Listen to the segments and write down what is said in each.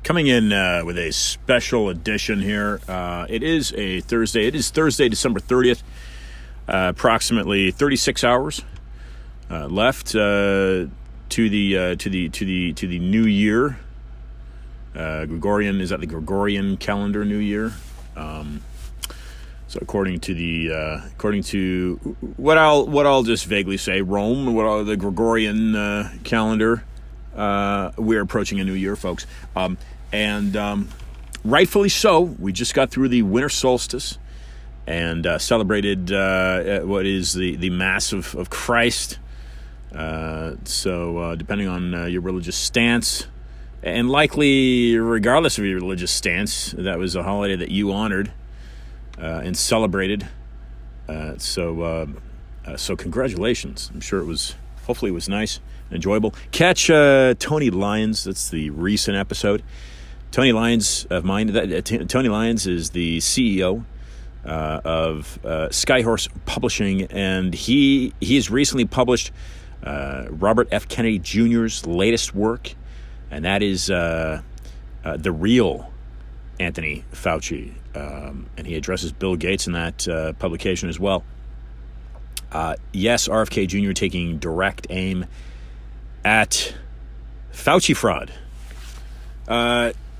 Coming in with a special edition here. It is a Thursday. It is Thursday, December 30th. Approximately 36 hours left to the new year. Gregorian, is that the Gregorian calendar new year? So according to what I'll just vaguely say, Rome, the Gregorian calendar, we're approaching a new year, folks. And rightfully so. We just got through the winter solstice and celebrated what is the Mass of Christ. So depending on your religious stance, and likely regardless of your religious stance, that was a holiday that you honored and celebrated. So congratulations. I'm sure hopefully it was nice and enjoyable. Catch Tony Lyons. That's the recent episode. Tony Lyons of mine. Tony Lyons is the CEO of Skyhorse Publishing, and he has recently published Robert F. Kennedy Jr.'s latest work, and that is The Real Anthony Fauci, and he addresses Bill Gates in that publication as well. Yes, RFK Jr. taking direct aim at Fauci fraud.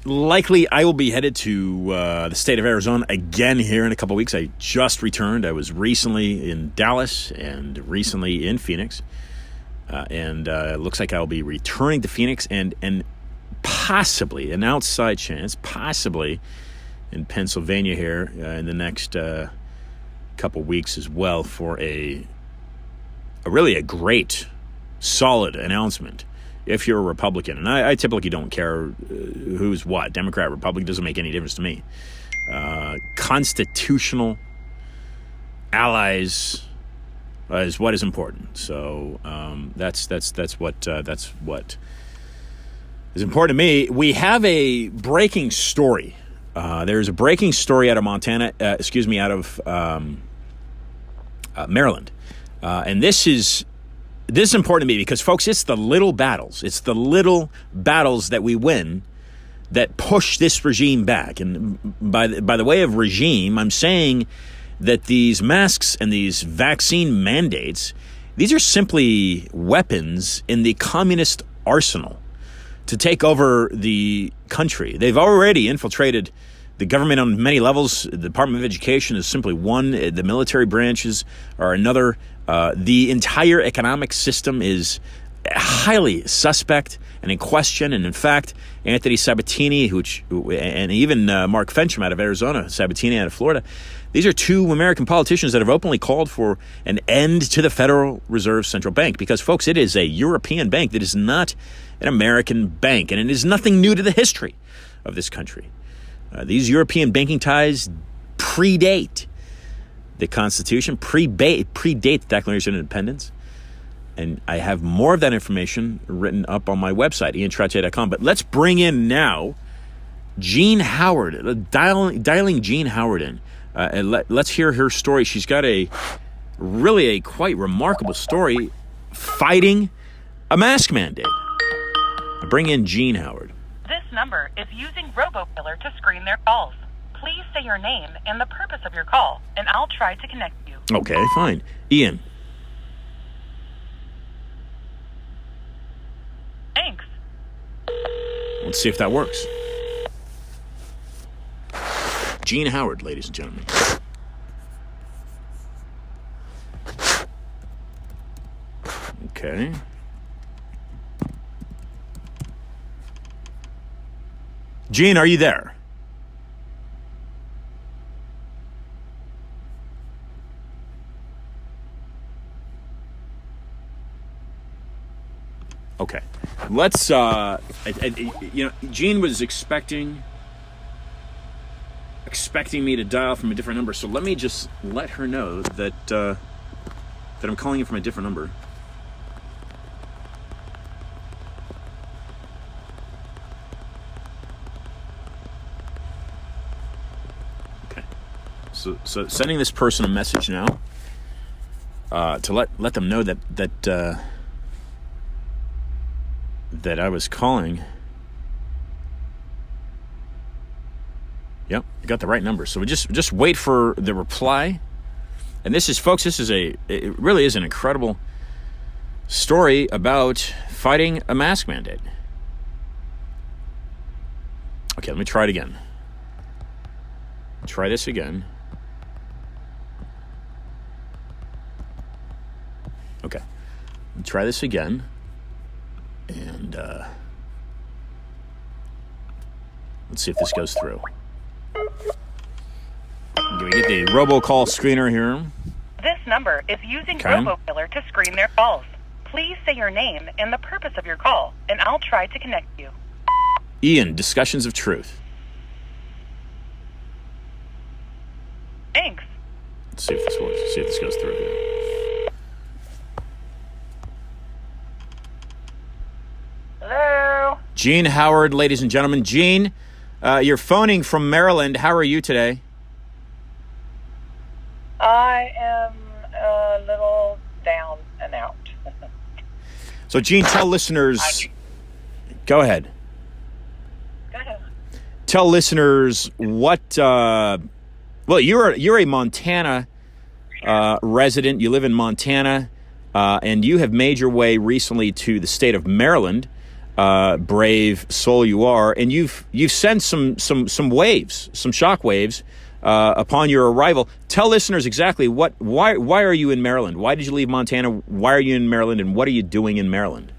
Likely, I will be headed to the state of Arizona again here in a couple weeks. I just returned. I was recently in Dallas and recently in Phoenix. And it looks like I'll be returning to Phoenix and possibly, an outside chance, possibly in Pennsylvania here in the next couple weeks as well for a great, solid announcement. If you're a Republican, and I typically don't care who's what, Democrat, Republican, doesn't make any difference to me. Constitutional allies is what is important. So that's what is important to me. We have a breaking story. There's a breaking story out of Montana. Out of Maryland, and this is important to me because, folks, it's the little battles. It's the little battles that we win that push this regime back. And by the way of regime, I'm saying that these masks and these vaccine mandates, these are simply weapons in the communist arsenal to take over the country. They've already infiltrated the government on many levels. The Department of Education is simply one. The military branches are another. The entire economic system is highly suspect and in question. And in fact, Anthony Sabatini, and even Mark Fensham out of Arizona, Sabatini out of Florida, these are two American politicians that have openly called for an end to the Federal Reserve Central Bank. Because, folks, it is a European bank that is not an American bank. And it is nothing new to the history of this country. These European banking ties predate the Constitution, predate the Declaration of Independence. And I have more of that information written up on my website, iantrottier.com. But let's bring in now Jean Howard, dialing Jean Howard in. And let's hear her story. She's got a quite remarkable story fighting a mask mandate. I bring in Jean Howard. This number is using RoboKiller to screen their calls. Please say your name and the purpose of your call, and I'll try to connect you. Okay, fine. Ian. Thanks. Let's see if that works. Jean Howard, ladies and gentlemen. Okay. Jean, are you there? Okay. Let's, Jean was expecting me to dial from a different number, so let me just let her know that I'm calling you from a different number. Okay. So sending this person a message now to let them know that I was calling Yep, you got the right number. So we just wait for the reply. And this is, folks, it really is an incredible story about fighting a mask mandate. Okay, let me try it again. Try this again. Okay, try this again. And let's see if this goes through. Can we get the robocall screener here? This number is using RoboKiller to screen their calls. Please say your name and the purpose of your call, and I'll try to connect you. Ian, Discussions of Truth. Thanks. Let's see if this works. See if this goes through here. Hello? Gene Howard, ladies and gentlemen. Gene, you're phoning from Maryland. How are you today? I am a little down and out. So, Gene, tell listeners... Go ahead. Go ahead. Tell listeners what... well, you're a Montana resident. You live in Montana, and you have made your way recently to the state of Maryland. Brave soul you are, and you've sent some waves, some shock waves, upon your arrival. Tell listeners exactly why are you in Maryland? Why did you leave Montana? Why are you in Maryland, and what are you doing in Maryland?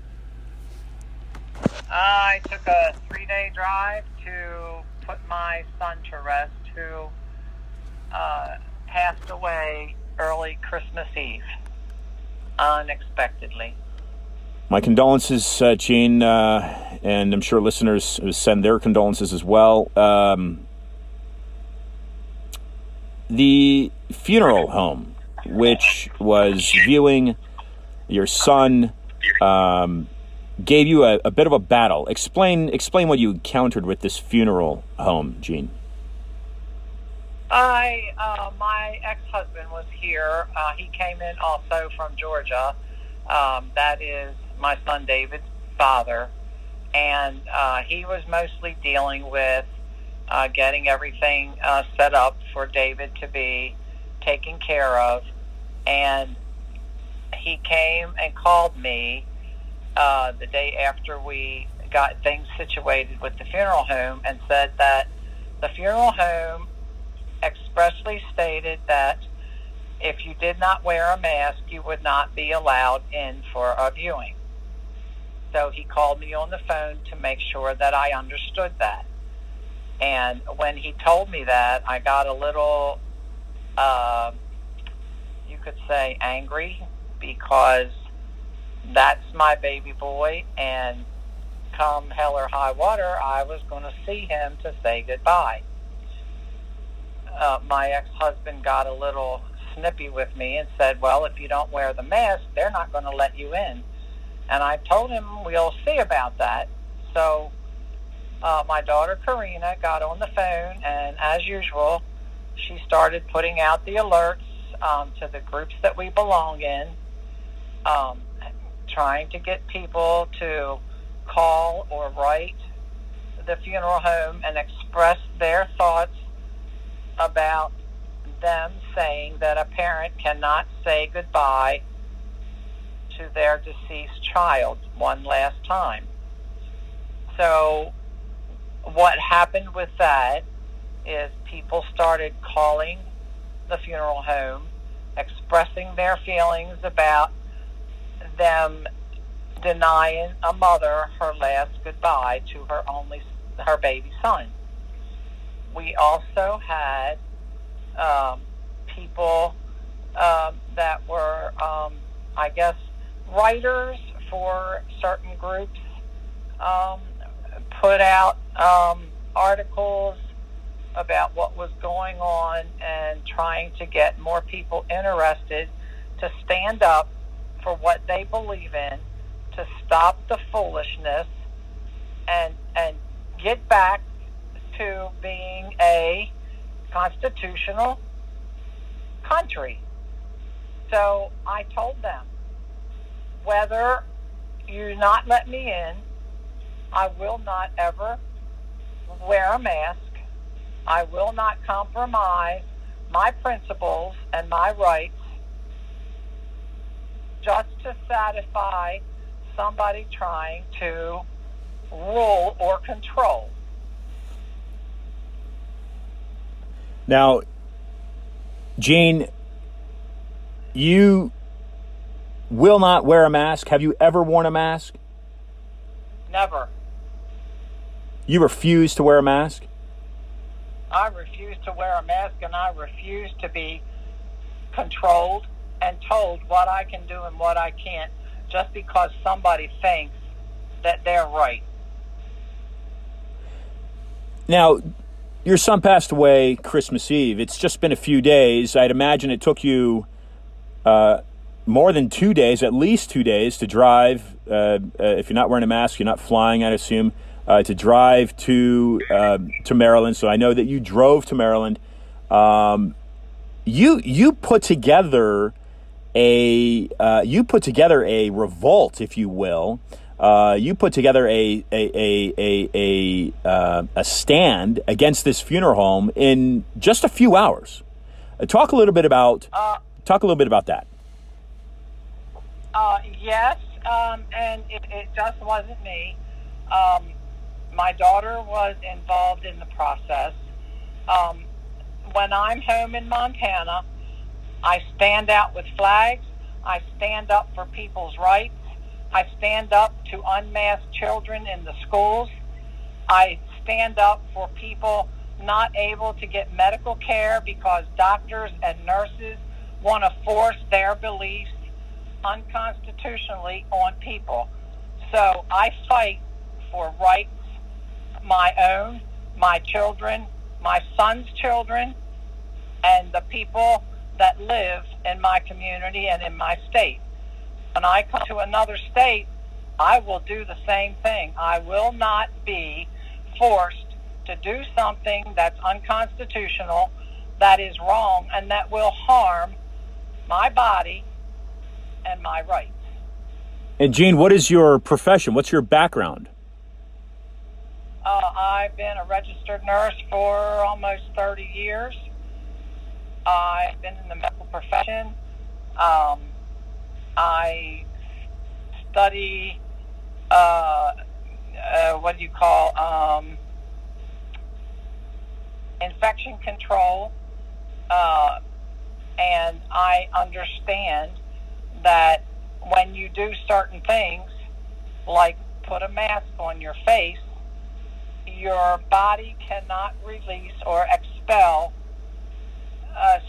I took a 3-day drive to put my son to rest, who passed away early Christmas Eve, unexpectedly. My condolences, Gene, and I'm sure listeners send their condolences as well. The funeral home, which was viewing your son, gave you a bit of a battle. Explain what you encountered with this funeral home, Gene. My ex-husband was here. He came in also from Georgia. That is my son David's father, and he was mostly dealing with getting everything set up for David to be taken care of. And he came and called me the day after we got things situated with the funeral home and said that the funeral home expressly stated that if you did not wear a mask, you would not be allowed in for a viewing. So he called me on the phone to make sure that I understood that. And when he told me that, I got a little, you could say, angry, because that's my baby boy, and come hell or high water, I was going to see him to say goodbye. My ex-husband got a little snippy with me and said, well, if you don't wear the mask, they're not going to let you in. And I told him we'll see about that. So my daughter Karina got on the phone, and as usual, she started putting out the alerts to the groups that we belong in, trying to get people to call or write the funeral home and express their thoughts about them saying that a parent cannot say goodbye to their deceased child one last time. So what happened with that is people started calling the funeral home, expressing their feelings about them denying a mother her last goodbye to her baby son. We also had people that were, I guess, writers for certain groups, put out articles about what was going on and trying to get more people interested to stand up for what they believe in, to stop the foolishness, and get back to being a constitutional country. So I told them, whether you not let me in, I will not ever wear a mask. I will not compromise my principles and my rights just to satisfy somebody trying to rule or control. Now, Jean, you will not wear a mask. Have you ever worn a mask? Never. You refuse to wear a mask? I refuse to wear a mask, and I refuse to be controlled and told what I can do and what I can't just because somebody thinks that they're right. Now, your son passed away Christmas Eve. It's just been a few days. I'd imagine it took you more than 2 days, at least 2 days, to drive. If you're not wearing a mask, you're not flying, I'd assume, to drive to Maryland. So I know that you drove to Maryland. You put together a revolt, if you will. You put together a stand against this funeral home in just a few hours. Talk a little bit about that. Yes, and it just wasn't me. My daughter was involved in the process. When I'm home in Montana, I stand out with flags. I stand up for people's rights. I stand up to unmasked children in the schools. I stand up for people not able to get medical care because doctors and nurses want to force their beliefs unconstitutionally on people. So I fight for rights, my own, my children, my son's children, and the people that live in my community and in my state. When I come to another state, I will do the same thing. I will not be forced to do something that's unconstitutional, that is wrong, and that will harm my body and my rights. And Jean, what is your profession? What's your background? I've been a registered nurse for almost 30 years. I've been in the medical profession. I study, infection control, and I understand that when you do certain things, like put a mask on your face, your body cannot release or expel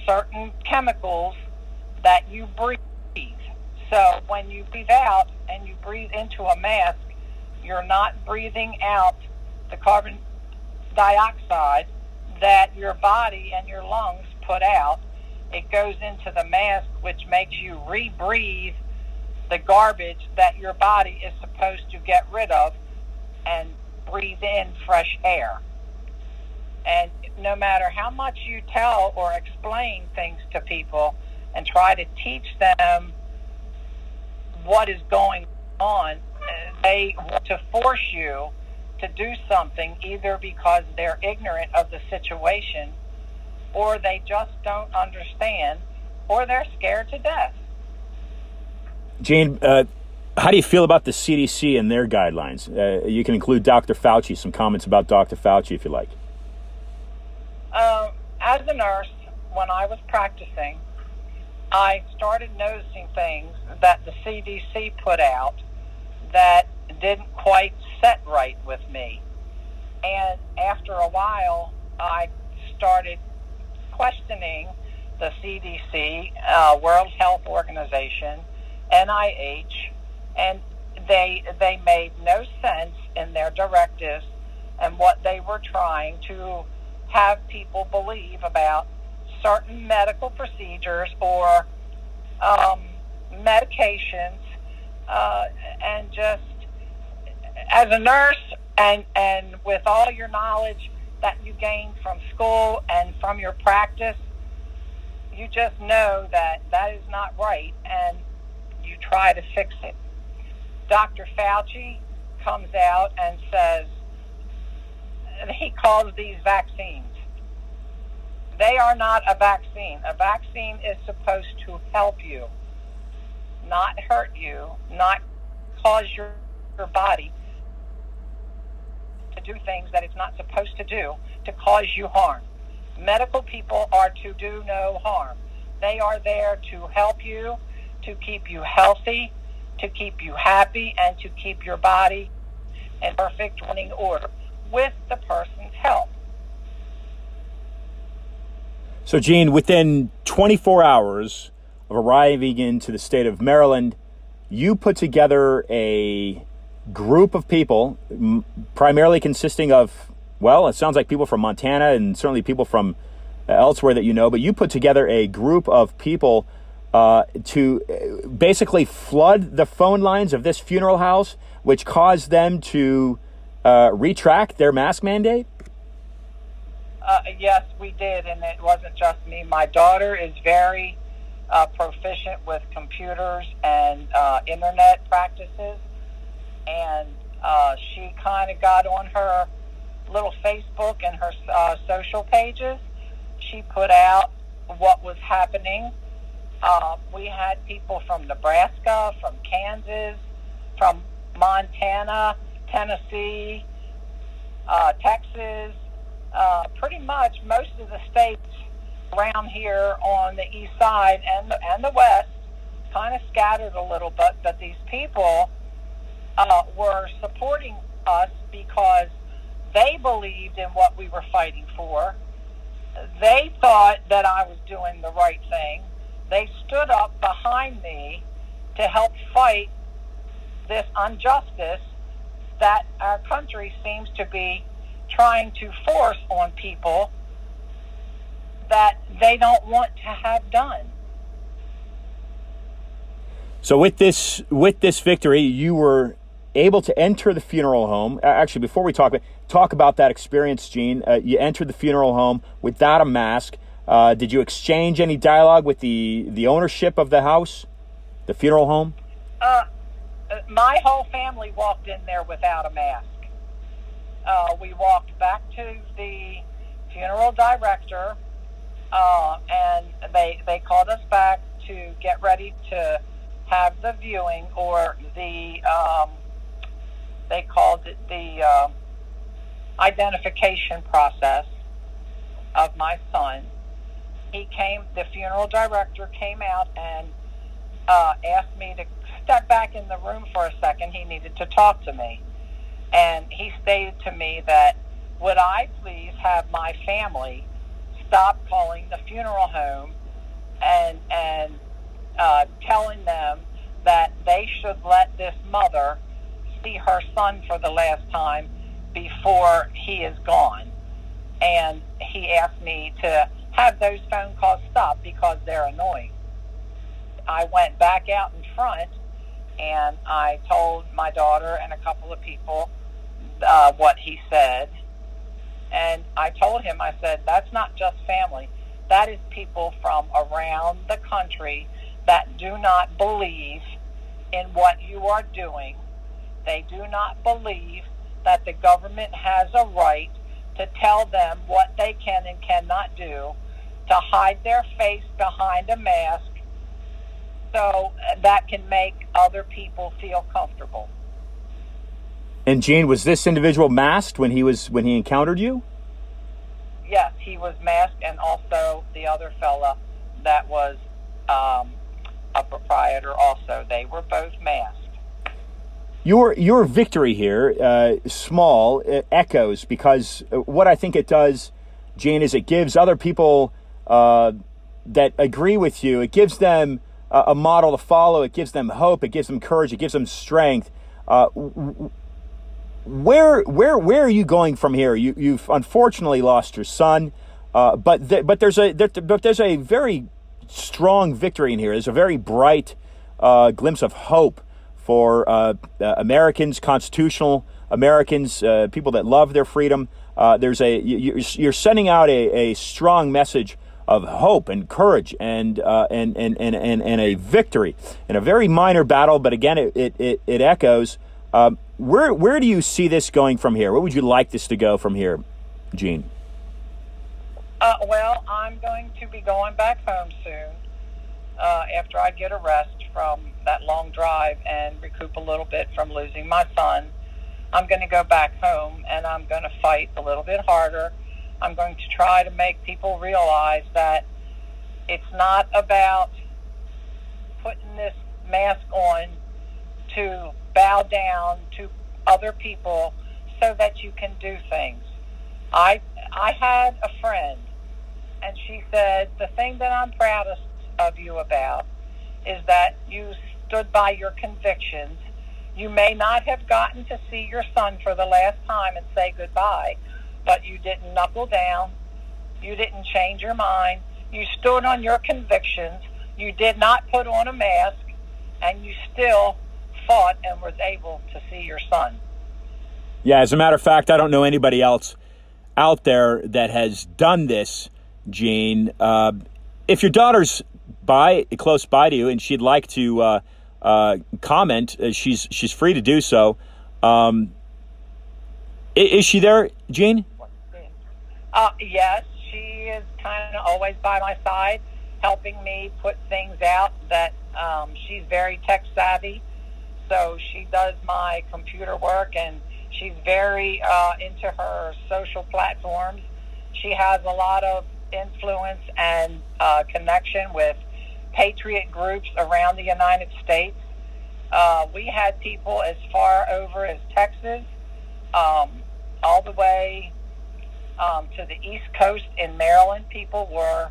certain chemicals that you breathe. So when you breathe out and you breathe into a mask, you're not breathing out the carbon dioxide that your body and your lungs put out. It goes into the mask, which makes you rebreathe the garbage that your body is supposed to get rid of and breathe in fresh air. And no matter how much you tell or explain things to people and try to teach them what is going on, they want to force you to do something either because they're ignorant of the situation, or they just don't understand, or they're scared to death. Jane, how do you feel about the CDC and their guidelines? You can include Dr. Fauci, some comments about Dr. Fauci if you like. As a nurse, when I was practicing, I started noticing things that the CDC put out that didn't quite set right with me. And after a while, I started questioning the CDC, World Health Organization, NIH, and they made no sense in their directives and what they were trying to have people believe about certain medical procedures or medications, and just as a nurse and with all your knowledge that you gain from school and from your practice, you just know that that is not right and you try to fix it. Dr. Fauci comes out and says, he calls these vaccines. They are not a vaccine. A vaccine is supposed to help you, not hurt you, not cause your body to do things that it's not supposed to do to cause you harm. Medical people are to do no harm. They are there to help you, to keep you healthy, to keep you happy, and to keep your body in perfect running order with the person's help. So, Gene, within 24 hours of arriving into the state of Maryland, you put together a group of people, primarily consisting of, well, it sounds like people from Montana and certainly people from elsewhere that you know, but you put together a group of people to basically flood the phone lines of this funeral house, which caused them to retract their mask mandate? Yes, we did, and it wasn't just me. My daughter is very proficient with computers and internet practices, and she kind of got on her little Facebook and her social pages. She put out what was happening. We had people from Nebraska, from Kansas, from Montana, Tennessee, Texas, pretty much most of the states around here on the east side and the west, kind of scattered a little bit, but these people were supporting us because they believed in what we were fighting for. They thought that I was doing the right thing. They stood up behind me to help fight this injustice that our country seems to be trying to force on people that they don't want to have done. So with this victory, you were able to enter the funeral home. Actually, before we talk about that experience, Gene, you entered the funeral home without a mask. Did you exchange any dialogue with the ownership of the house, the funeral home? My whole family walked in there without a mask. We walked back to the funeral director, and they called us back to get ready to have the viewing, or they called it the identification process of my son. The funeral director came out and asked me to step back in the room for a second. He needed to talk to me. And he stated to me that, would I please have my family stop calling the funeral home and telling them that they should let this mother see her son for the last time before he is gone. And he asked me to have those phone calls stop because they're annoying. I went back out in front and I told my daughter and a couple of people what he said. And I told him, I said, that's not just family. That is people from around the country that do not believe in what you are doing. They do not believe that the government has a right to tell them what they can and cannot do, to hide their face behind a mask so that can make other people feel comfortable. And Gene, was this individual masked when he encountered you? Yes, he was masked, and also the other fella that was a proprietor also. They were both masked. Your victory here, small, it echoes, because what I think it does, Gene, is it gives other people that agree with you, it gives them a model to follow, it gives them hope, it gives them courage, it gives them strength. Where are you going from here? You've unfortunately lost your son, but there's a very strong victory in here. There's a very bright glimpse of hope for Americans, constitutional Americans, people that love their freedom. You're sending out a strong message of hope and courage and a victory in a very minor battle, but again, it echoes. Where do you see this going from here? Where would you like this to go from here, Gene? Well, I'm going to be going back home soon after I get a rest from that long drive and recoup a little bit from losing my son. I'm going to go back home and I'm going to fight a little bit harder. I'm going to try to make people realize that it's not about putting this mask on to bow down to other people so that you can do things. I had a friend, and she said, the thing that I'm proudest of you about is that you stood by your convictions. You may not have gotten to see your son for the last time and say goodbye, but you didn't knuckle down. You didn't change your mind. You stood on your convictions. You did not put on a mask, and you still fought and was able to see your son. Yeah, as a matter of fact, I don't know anybody else out there that has done this, Gene. If your daughter's close by to you and she'd like to comment, she's free to do so. Is she there, Gene? Yes, she is kind of always by my side, helping me put things out. That she's very tech savvy, so she does my computer work, and she's very into her social platforms. She has a lot of influence and connection with patriot groups around the United States. We had people as far over as Texas, all the way to the East Coast in Maryland. People were,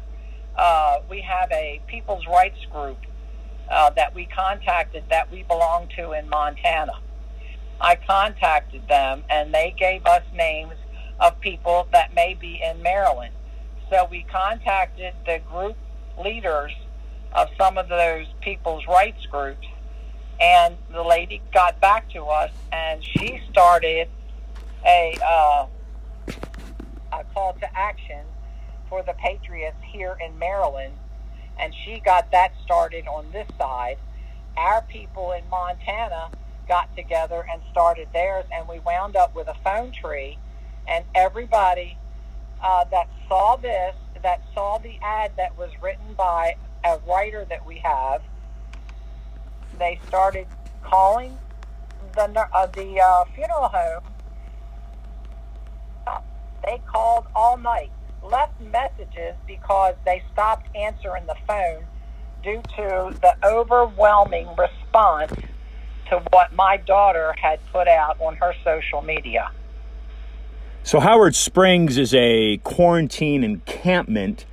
we have a people's rights group that we contacted that we belong to in Montana. I contacted them, and they gave us names of people that may be in Maryland. So we contacted the group leaders of some of those people's rights groups, and the lady got back to us, and she started a call to action for the Patriots here in Maryland, and she got that started on this side. Our people in Montana got together and started theirs, and we wound up with a phone tree, and everybody that saw this, that saw the ad that was written by a writer that we have, they started calling the funeral home. They called all night, left messages because they stopped answering the phone due to the overwhelming response to what my daughter had put out on her social media. So Howard Springs is a quarantine encampment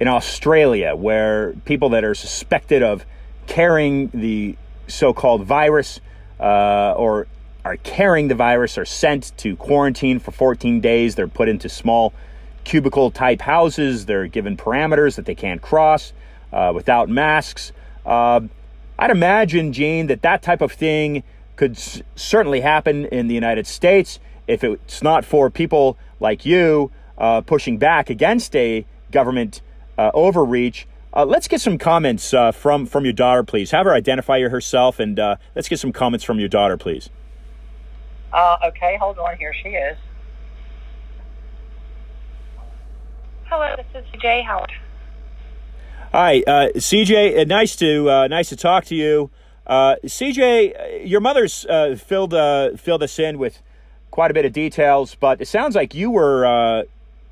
in Australia where people that are suspected of carrying the so-called virus or are carrying the virus are sent to quarantine for 14 days. They're put into small cubicle-type houses. They're given parameters that they can't cross without masks. I'd imagine, Gene, that type of thing could certainly happen in the United States if it's not for people like you pushing back against a government overreach. Let's get some comments from your daughter, please. Have her identify herself, and let's get some comments from your daughter, please. Okay, hold on. Here she is. Hello, this is CJ Howard. Hi, CJ. Nice to talk to you. CJ, your mother's filled us in with quite a bit of details, but it sounds like you were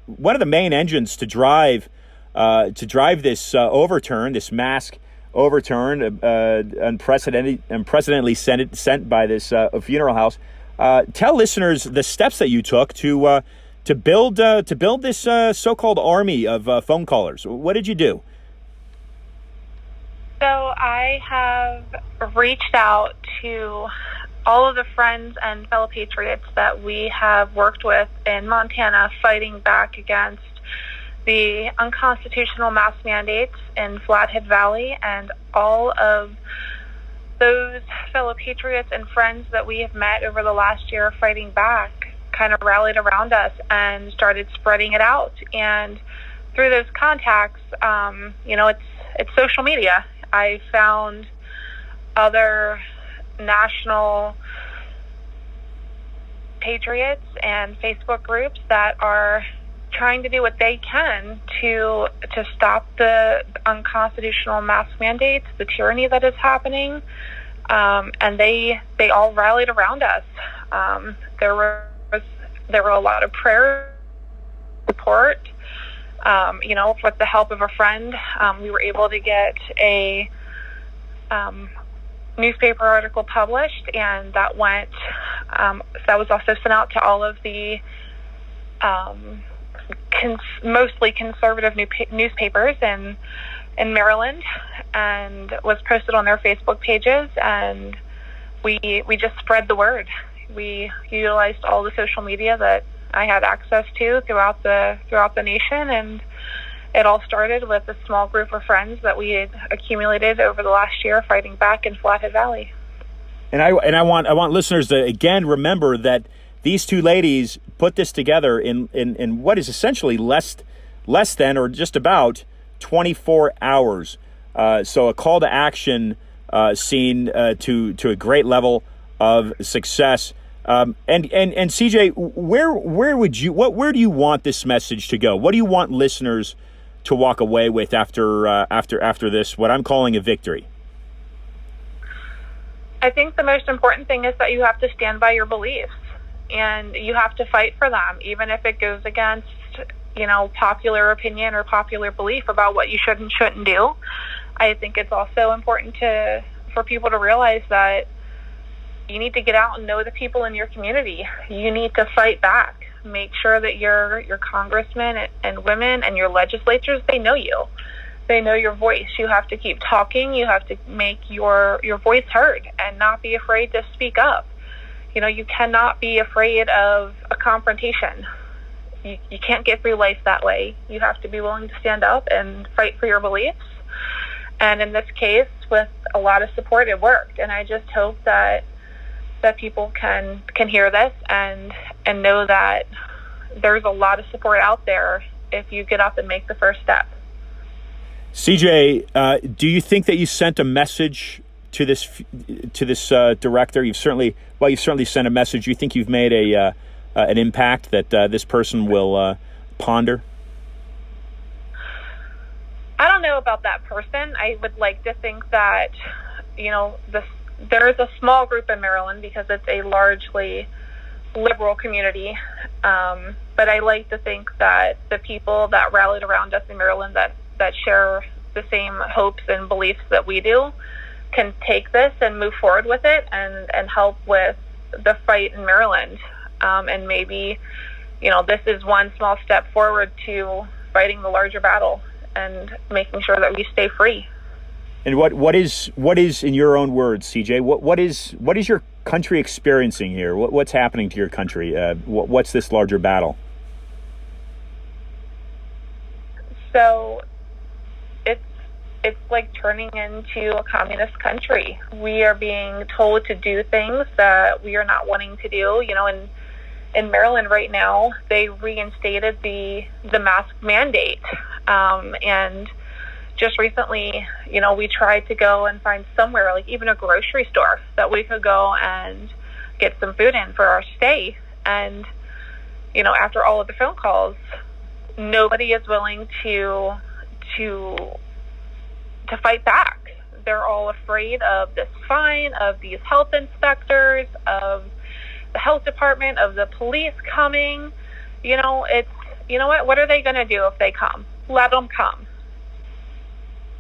one of the main engines to drive this overturn, this mask overturn, unprecedentedly sent by this funeral house. Tell listeners the steps that you took to build this so-called army of phone callers. What did you do? So I have reached out to all of the friends and fellow patriots that we have worked with in Montana fighting back against the unconstitutional mask mandates in Flathead Valley, and all of those fellow patriots and friends that we have met over the last year fighting back kind of rallied around us and started spreading it out. And through those contacts, it's social media. I found other national patriots and Facebook groups that are trying to do what they can to stop the unconstitutional mask mandates, the tyranny that is happening, and they all rallied around us. There were a lot of prayer support. With the help of a friend, we were able to get a newspaper article published, and that that was also sent out to all of the mostly conservative newspapers in Maryland, and was posted on their Facebook pages, and we just spread the word. We utilized all the social media that I had access to throughout the nation, and it all started with a small group of friends that we had accumulated over the last year fighting back in Flathead Valley. And I want listeners to again remember that these two ladies put this together in what is essentially less than or just about 24 hours. So a call to action seen to a great level of success. And CJ, where do you want this message to go? What do you want listeners to walk away with after this, what I'm calling a victory? I think the most important thing is that you have to stand by your beliefs, and you have to fight for them, even if it goes against, popular opinion or popular belief about what you should and shouldn't do. I think it's also important for people to realize that you need to get out and know the people in your community. You need to fight back. Make sure that your congressmen and women and your legislatures, they know you. They know your voice. You have to keep talking. You have to make your voice heard and not be afraid to speak up. You cannot be afraid of a confrontation. You can't get through life that way. You have to be willing to stand up and fight for your beliefs. And in this case, with a lot of support, it worked. And I just hope that people can hear this and know that there's a lot of support out there if you get up and make the first step. CJ, do you think that you sent a message to this director? You've certainly sent a message. Do you think you've made an impact that this person will ponder? I don't know about that person. I would like to think that there is a small group in Maryland because it's a largely liberal community. But I like to think that the people that rallied around us in Maryland that share the same hopes and beliefs that we do can take this and move forward with it and help with the fight in Maryland. And maybe, this is one small step forward to fighting the larger battle and making sure that we stay free. And what is in your own words, CJ? What is your country experiencing here? What's happening to your country? What's this larger battle? So, it's like turning into a communist country. We are being told to do things that we are not wanting to do. In Maryland right now, they reinstated the mask mandate, and just recently, we tried to go and find somewhere, like even a grocery store, that we could go and get some food in for our stay. And, after all of the phone calls, nobody is willing to fight back. They're all afraid of this fine, of these health inspectors, of the health department, of the police coming. What are they going to do if they come? Let them come.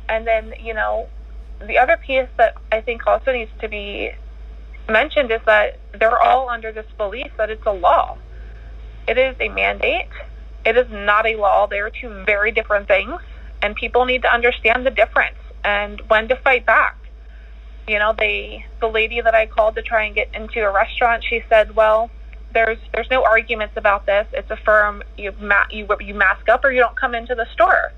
And then, the other piece that I think also needs to be mentioned is that they're all under this belief that it's a law. It is a mandate. It is not a law. They are two very different things, and people need to understand the difference and when to fight back. The lady that I called to try and get into a restaurant, she said, well, there's no arguments about this. It's a firm. You mask up or you don't come into the store.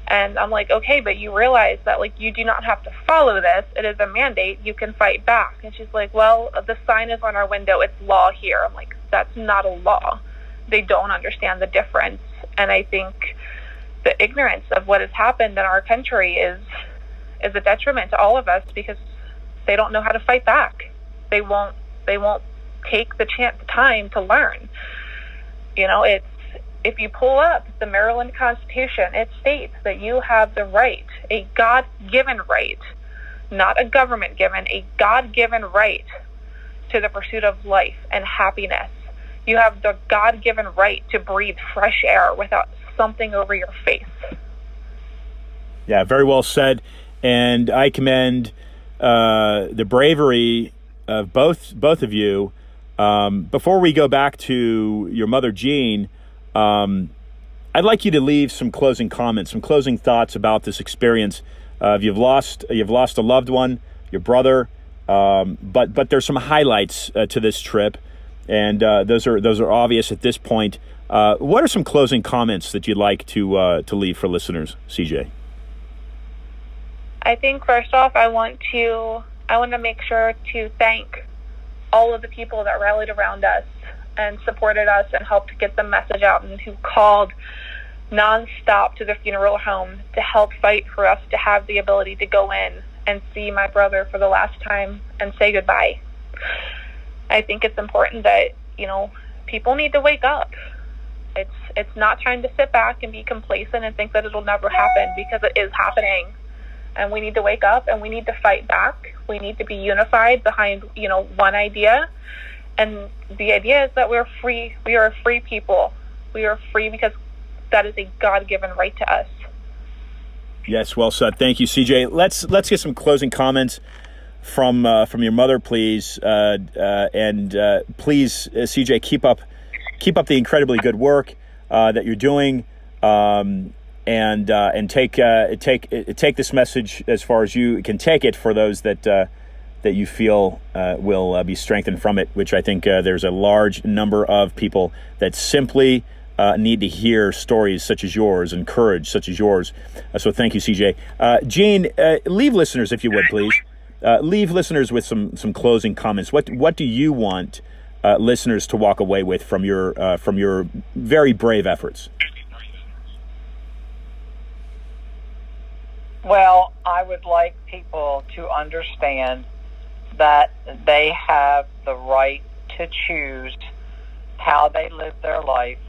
And I'm like, okay, but you realize that, you do not have to follow this. It is a mandate. You can fight back. And she's like, well, the sign is on our window. It's law here. I'm like, that's not a law. They don't understand the difference. And I think the ignorance of what has happened in our country is a detriment to all of us because they don't know how to fight back. They won't take the time to learn. if you pull up the Maryland Constitution, it states that you have the right, a God-given right, not a government-given, a God-given right to the pursuit of life and happiness. You have the God-given right to breathe fresh air without something over your face. Yeah, very well said. And I commend the bravery of both of you. Before we go back to your mother, Jean, I'd like you to leave some closing comments, some closing thoughts about this experience. You've lost a loved one, your brother, but there's some highlights to this trip, and those are obvious at this point. What are some closing comments that you'd like to leave for listeners, CJ? I think first off, I want to make sure to thank all of the people that rallied around us and supported us and helped get the message out, and who called nonstop to the funeral home to help fight for us to have the ability to go in and see my brother for the last time and say goodbye. I think it's important that, people need to wake up. It's not time to sit back and be complacent and think that it'll never happen, because it is happening. And we need to wake up and we need to fight back. We need to be unified behind, one idea. And the idea is that we're free. We are a free people. We are free because that is a God-given right to us. Yes, well said. Thank you, CJ. Let's get some closing comments from your mother, please. And please, CJ, keep up the incredibly good work that you're doing. And take this message as far as you can take it for those that you feel will be strengthened from it, which I think there's a large number of people that simply need to hear stories such as yours and courage such as yours. So thank you, CJ. Jean, leave listeners, if you would, please. Leave listeners with some closing comments. What do you want listeners to walk away with from your very brave efforts? Well, I would like people to understand that they have the right to choose how they live their life,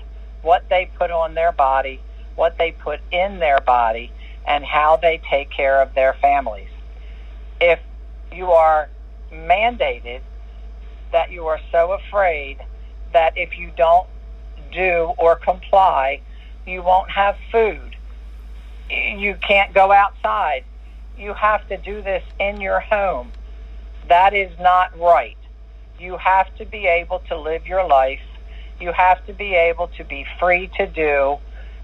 what they put on their body, what they put in their body, and how they take care of their families. If you are mandated, that you are so afraid that if you don't do or comply, you won't have food, you can't go outside, you have to do this in your home, that is not right. You have to be able to live your life. You have to be able to be free to do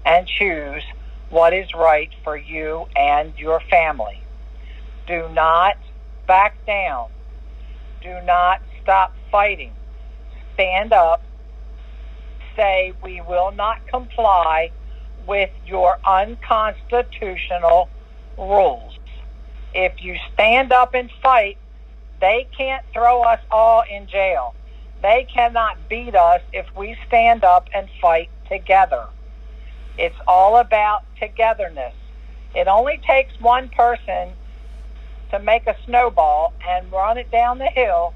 and choose what is right for you and your family. Do not back down. Do not stop fighting. Stand up. Say, we will not comply with your unconstitutional rules. If you stand up and fight, they can't throw us all in jail. They cannot beat us if we stand up and fight together. It's all about togetherness. It only takes one person to make a snowball and run it down the hill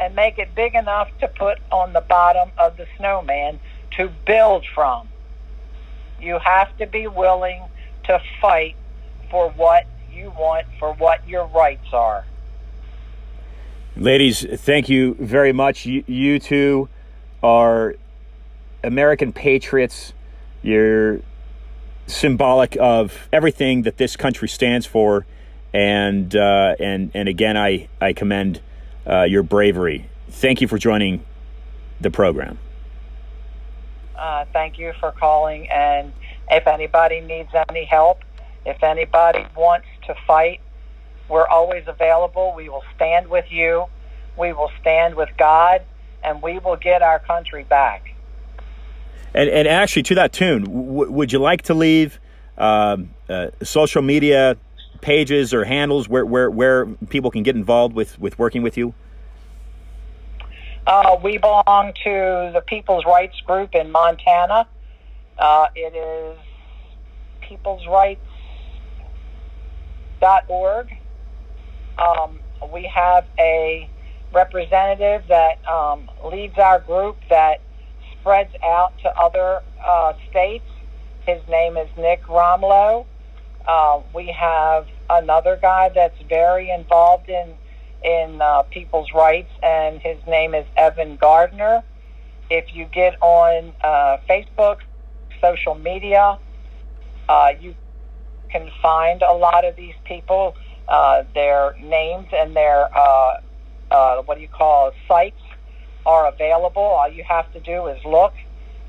and make it big enough to put on the bottom of the snowman to build from. You have to be willing to fight for what you want, for what your rights are. Ladies, thank you very much. You two are American patriots. You're symbolic of everything that this country stands for, and again, I commend your bravery. Thank you for joining the program. Thank you for calling, and if anybody needs any help, if anybody wants to fight, we're always available. We will stand with you. We will stand with God, and we will get our country back. And actually, to that tune, would you like to leave social media pages or handles where people can get involved with working with you? We belong to the People's Rights Group in Montana. It is peoplesrights.org. We have a representative that leads our group that spreads out to other states. His name is Nick Romlow. We have another guy that's very involved in people's rights, and his name is Evan Gardner. If you get on Facebook, social media, you can find a lot of these people. Their names and their sites are available. All you have to do is look.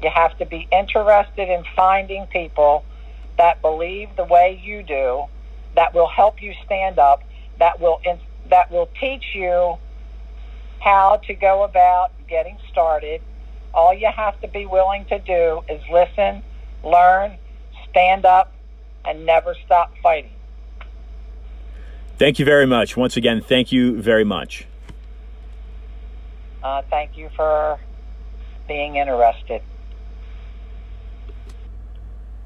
You have to be interested in finding people that believe the way you do, that will help you stand up, that will teach you how to go about getting started. All you have to be willing to do is listen, learn, stand up, and never stop fighting. Thank you very much. Once again, thank you very much. Thank you for being interested.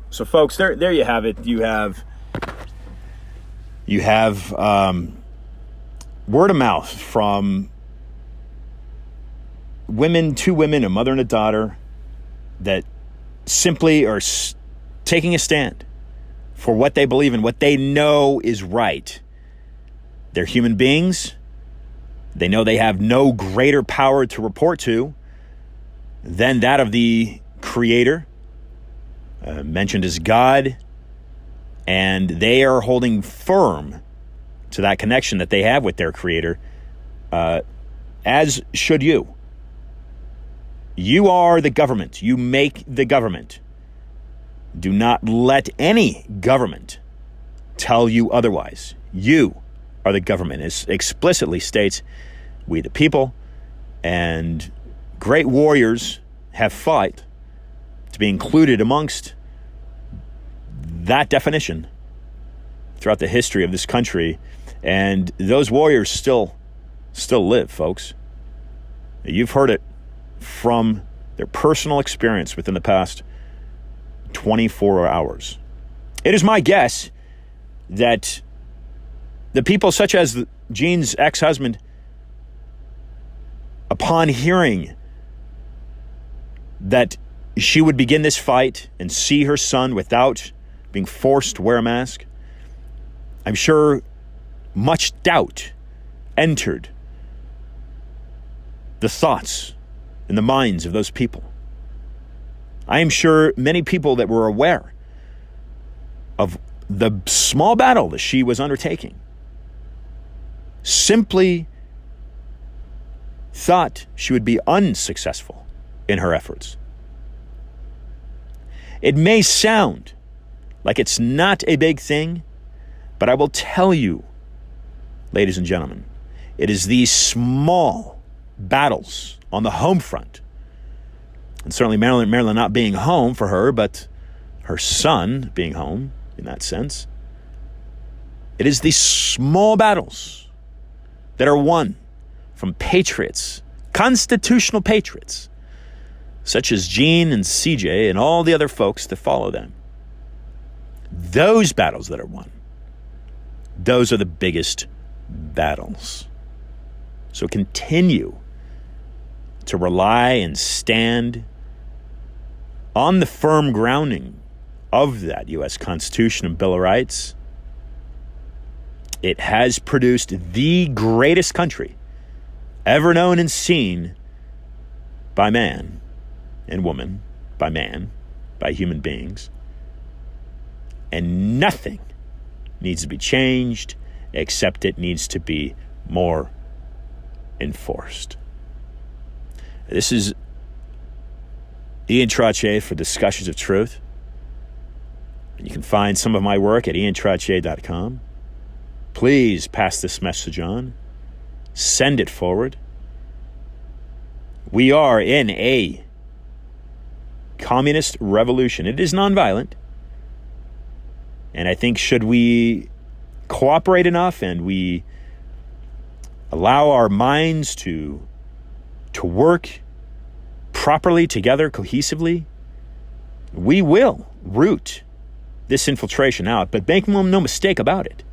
So, folks, there you have it. You have word of mouth from two women, a mother and a daughter, that simply are taking a stand for what they believe in, what they know is right. They're human beings. They know they have no greater power to report to than that of the Creator, mentioned as God, and they are holding firm to that connection that they have with their Creator, as should you. You are the government. You make the government. Do not let any government tell you otherwise. You are the government. It explicitly states, we the people, and great warriors have fought to be included amongst that definition throughout the history of this country, and those warriors still live, folks. You've heard it from their personal experience within the past 24 hours. It is my guess that the people such as Jean's ex-husband, upon hearing that she would begin this fight and see her son without being forced to wear a mask, I'm sure much doubt entered the thoughts and the minds of those people. I am sure many people that were aware of the small battle that she was undertaking simply thought she would be unsuccessful in her efforts. It may sound like it's not a big thing, but I will tell you, ladies and gentlemen, it is these small battles on the home front, and certainly Maryland not being home for her, but her son being home in that sense. It is these small battles that are won from patriots, constitutional patriots, such as Gene and CJ and all the other folks that follow them. Those battles that are won, those are the biggest battles. So continue to rely and stand on the firm grounding of that U.S. Constitution and Bill of Rights. It has produced the greatest country ever known and seen by man and woman, by human beings. And nothing needs to be changed except it needs to be more enforced. This is Ian Trottier for Discussions of Truth. You can find some of my work at iantrottier.com. Please pass this message on. Send it forward. We are in a communist revolution. It is nonviolent. And I think should we cooperate enough and we allow our minds to work properly together, cohesively, we will root this infiltration out. But make no mistake about it.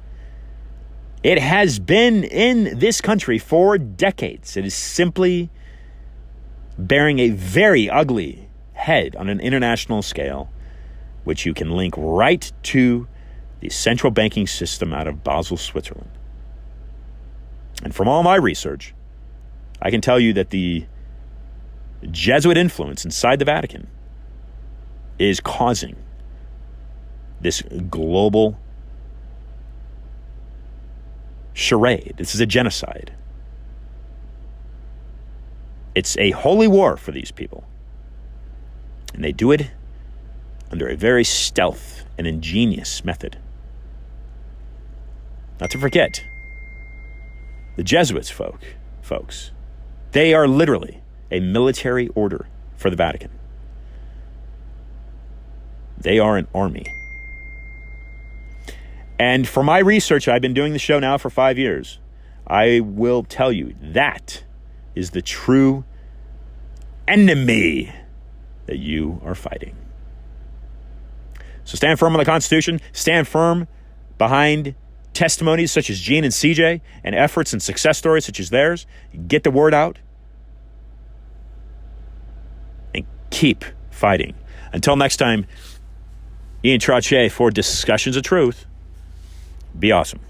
It has been in this country for decades. It is simply bearing a very ugly ahead on an international scale, which you can link right to the central banking system out of Basel, Switzerland. And from all my research, I can tell you that the Jesuit influence inside the Vatican is causing this global charade. This is a genocide. It's a holy war for these people. And they do it under a very stealth and ingenious method. Not to forget, the Jesuits, folks, they are literally a military order for the Vatican. They are an army. And for my research, I've been doing the show now for 5 years. I will tell you that is the true enemy that you are fighting. So stand firm on the Constitution. Stand firm behind testimonies such as Gene and CJ and efforts and success stories such as theirs. Get the word out and keep fighting. Until next time, Ian Trottier for Discussions of Truth. Be awesome.